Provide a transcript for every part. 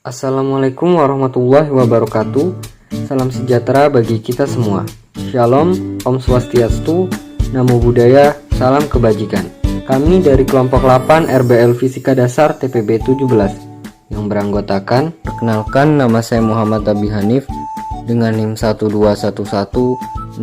Assalamualaikum warahmatullahi wabarakatuh. Salam sejahtera bagi kita semua. Shalom, Om Swastiastu, Namo Buddhaya, salam kebajikan. Kami dari kelompok 8 RBL Fisika Dasar TPB 17 yang beranggotakan, perkenalkan nama saya Muhammad Abi Hanif dengan NIM 121160038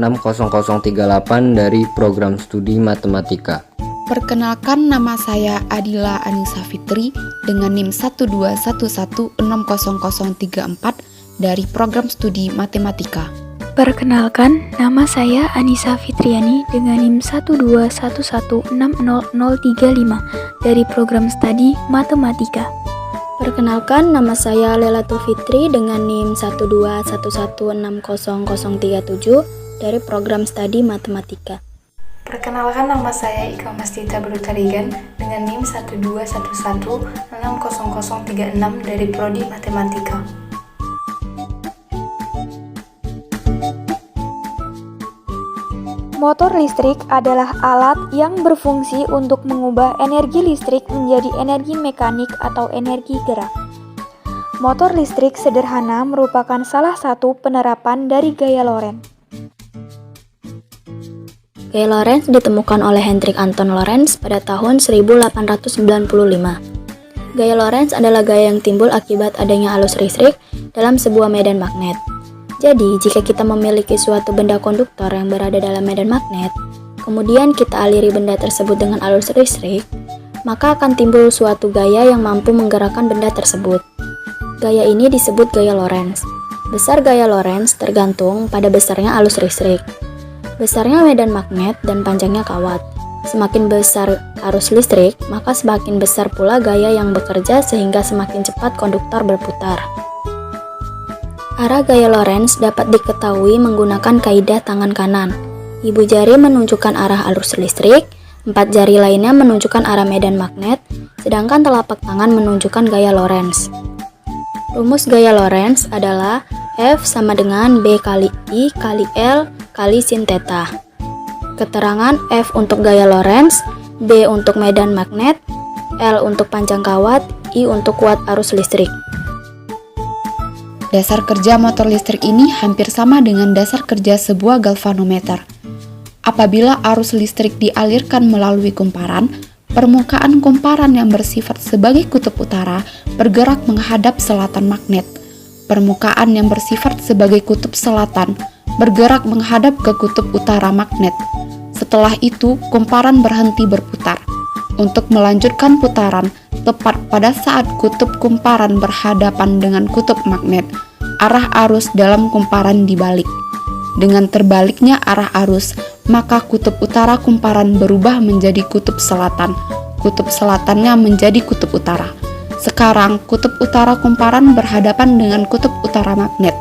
dari program studi matematika. Perkenalkan, nama saya Adila Anissa Fitri dengan NIM 121160034 dari program studi matematika. Perkenalkan, nama saya Anissa Fitriani dengan NIM 121160035 dari program studi matematika. Perkenalkan, nama saya Lelatul Fitri dengan NIM 121160037 dari program studi matematika. Perkenalkan, nama saya Ika Mastita Berutarigan dengan NIM 121160036 dari Prodi Matematika. Motor listrik adalah alat yang berfungsi untuk mengubah energi listrik menjadi energi mekanik atau energi gerak. Motor listrik sederhana merupakan salah satu penerapan dari gaya Lorentz. Gaya Lorentz ditemukan oleh Hendrik Anton Lorentz pada tahun 1895. Gaya Lorentz adalah gaya yang timbul akibat adanya arus listrik dalam sebuah medan magnet. Jadi, jika kita memiliki suatu benda konduktor yang berada dalam medan magnet, kemudian kita aliri benda tersebut dengan arus listrik, maka akan timbul suatu gaya yang mampu menggerakkan benda tersebut. Gaya ini disebut gaya Lorentz. Besar gaya Lorentz tergantung pada besarnya arus listrik, besarnya medan magnet, dan panjangnya kawat. Semakin besar arus listrik, maka semakin besar pula gaya yang bekerja sehingga semakin cepat konduktor berputar. Arah gaya Lorentz dapat diketahui menggunakan kaidah tangan kanan. Ibu jari menunjukkan arah arus listrik, 4 jari lainnya menunjukkan arah medan magnet, sedangkan telapak tangan menunjukkan gaya Lorentz. Rumus gaya Lorentz adalah F sama dengan B kali I kali L kali sin theta. Keterangan F untuk gaya Lorentz, B untuk medan magnet, L untuk panjang kawat, I untuk kuat arus listrik. Dasar kerja motor listrik ini hampir sama dengan dasar kerja sebuah galvanometer. Apabila arus listrik dialirkan melalui kumparan, permukaan kumparan yang bersifat sebagai kutub utara bergerak menghadap selatan magnet. Permukaan yang bersifat sebagai kutub selatan bergerak menghadap ke kutub utara magnet. Setelah itu, kumparan berhenti berputar. Untuk melanjutkan putaran, tepat pada saat kutub kumparan berhadapan dengan kutub magnet, arah arus dalam kumparan dibalik. Dengan terbaliknya arah arus, maka kutub utara kumparan berubah menjadi kutub selatan. Kutub selatannya menjadi kutub utara. Sekarang, kutub utara kumparan berhadapan dengan kutub utara magnet.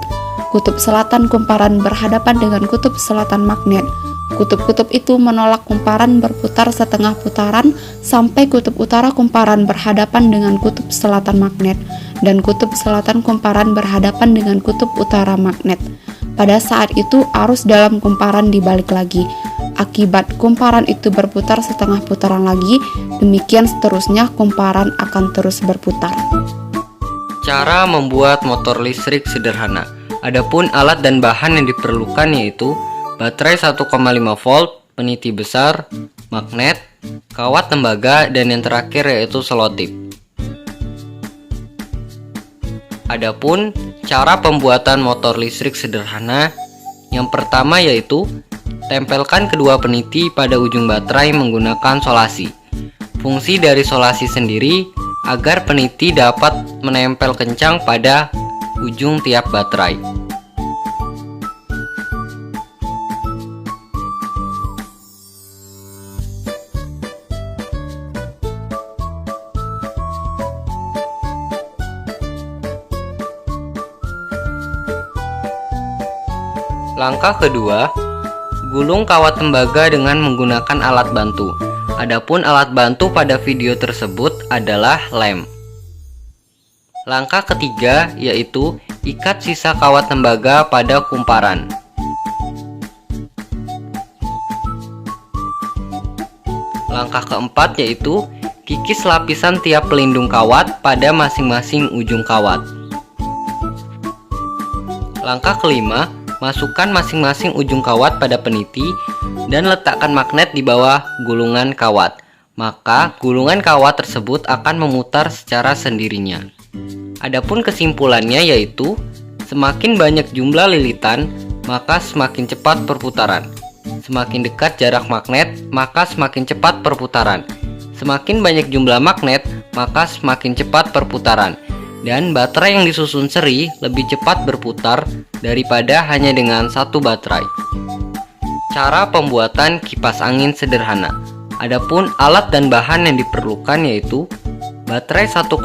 Kutub selatan kumparan berhadapan dengan kutub selatan magnet. Kutub-kutub itu menolak kumparan berputar setengah putaran sampai kutub utara kumparan berhadapan dengan kutub selatan magnet dan kutub selatan kumparan berhadapan dengan kutub utara magnet. Pada saat itu arus dalam kumparan dibalik lagi. Akibat kumparan itu berputar setengah putaran lagi, demikian seterusnya kumparan akan terus berputar. Cara membuat motor listrik sederhana. Adapun alat dan bahan yang diperlukan yaitu baterai 1,5 volt, peniti besar, magnet, kawat tembaga, dan yang terakhir yaitu selotip. Adapun cara pembuatan motor listrik sederhana, yang pertama yaitu tempelkan kedua peniti pada ujung baterai menggunakan solasi. Fungsi dari solasi sendiri agar peniti dapat menempel kencang pada ujung tiap baterai. Langkah kedua, gulung kawat tembaga dengan menggunakan alat bantu. Adapun alat bantu pada video tersebut adalah lem. Langkah ketiga yaitu ikat sisa kawat tembaga pada kumparan. Langkah keempat yaitu kikis lapisan tiap pelindung kawat pada masing-masing ujung kawat. Langkah kelima, masukkan masing-masing ujung kawat pada peniti dan letakkan magnet di bawah gulungan kawat. Maka gulungan kawat tersebut akan memutar secara sendirinya. Adapun kesimpulannya yaitu semakin banyak jumlah lilitan, maka semakin cepat perputaran. Semakin dekat jarak magnet, maka semakin cepat perputaran. Semakin banyak jumlah magnet, maka semakin cepat perputaran. Dan baterai yang disusun seri lebih cepat berputar daripada hanya dengan satu baterai. Cara pembuatan kipas angin sederhana. Adapun alat dan bahan yang diperlukan yaitu baterai 1,5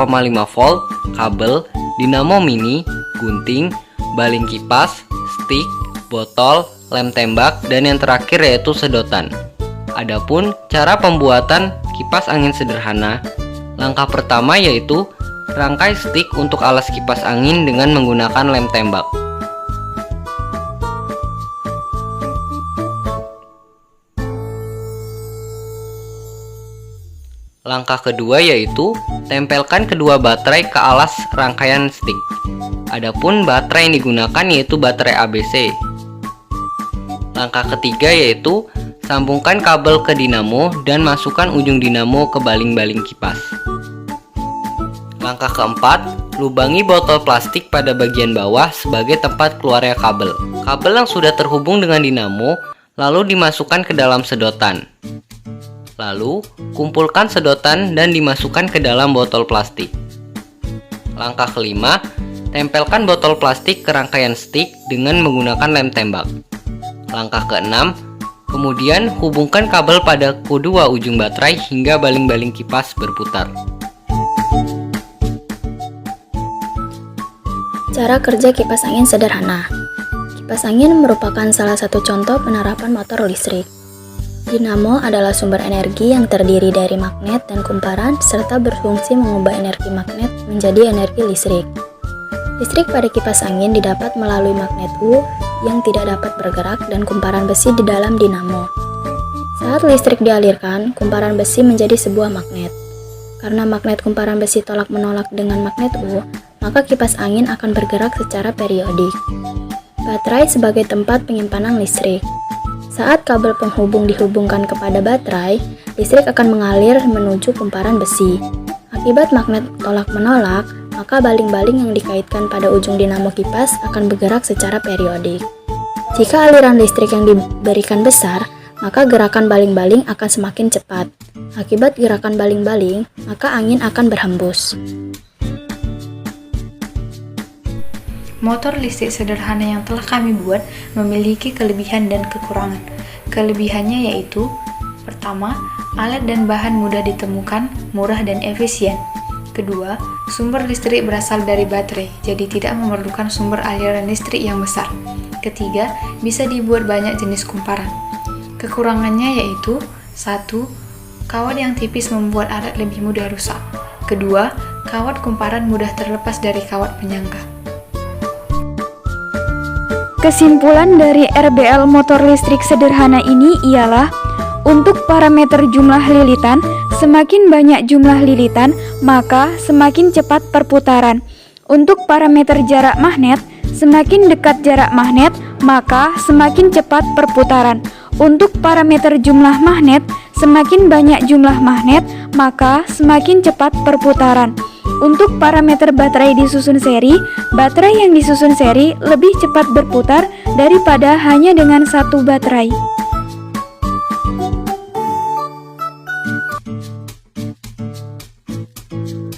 volt, kabel, dinamo mini, gunting, baling kipas, stick, botol, lem tembak, dan yang terakhir yaitu sedotan. Adapun cara pembuatan kipas angin sederhana, langkah pertama yaitu rangkai stick untuk alas kipas angin dengan menggunakan lem tembak. Langkah kedua yaitu tempelkan kedua baterai ke alas rangkaian stick. Adapun baterai yang digunakan yaitu baterai ABC. Langkah ketiga yaitu sambungkan kabel ke dinamo dan masukkan ujung dinamo ke baling-baling kipas. Langkah keempat, lubangi botol plastik pada bagian bawah sebagai tempat keluarnya kabel. Kabel yang sudah terhubung dengan dinamo lalu dimasukkan ke dalam sedotan. Lalu, kumpulkan sedotan dan dimasukkan ke dalam botol plastik. Langkah kelima, tempelkan botol plastik ke rangkaian stick dengan menggunakan lem tembak. Langkah keenam, kemudian hubungkan kabel pada kedua ujung baterai hingga baling-baling kipas berputar. Cara kerja kipas angin sederhana. Kipas angin merupakan salah satu contoh penerapan motor listrik. Dinamo adalah sumber energi yang terdiri dari magnet dan kumparan serta berfungsi mengubah energi magnet menjadi energi listrik. Listrik pada kipas angin didapat melalui magnet U yang tidak dapat bergerak dan kumparan besi di dalam dinamo. Saat listrik dialirkan, kumparan besi menjadi sebuah magnet. Karena magnet kumparan besi tolak-menolak dengan magnet U, maka kipas angin akan bergerak secara periodik. Baterai sebagai tempat penyimpanan listrik. Saat kabel penghubung dihubungkan kepada baterai, listrik akan mengalir menuju kumparan besi. Akibat magnet tolak-menolak, maka baling-baling yang dikaitkan pada ujung dinamo kipas akan bergerak secara periodik. Jika aliran listrik yang diberikan besar, maka gerakan baling-baling akan semakin cepat. Akibat gerakan baling-baling, maka angin akan berhembus. Motor listrik sederhana yang telah kami buat memiliki kelebihan dan kekurangan. Kelebihannya yaitu: pertama, alat dan bahan mudah ditemukan, murah dan efisien. Kedua, sumber listrik berasal dari baterai, jadi tidak memerlukan sumber aliran listrik yang besar. Ketiga, bisa dibuat banyak jenis kumparan. Kekurangannya yaitu: 1. Kawat yang tipis membuat alat lebih mudah rusak. Kedua, kawat kumparan mudah terlepas dari kawat penyangga. Kesimpulan dari RBL motor listrik sederhana ini ialah untuk parameter jumlah lilitan, semakin banyak jumlah lilitan, maka semakin cepat perputaran. Untuk parameter jarak magnet, semakin dekat jarak magnet, maka semakin cepat perputaran. Untuk parameter jumlah magnet, semakin banyak jumlah magnet, maka semakin cepat perputaran. Untuk parameter baterai disusun seri, baterai yang disusun seri lebih cepat berputar daripada hanya dengan satu baterai.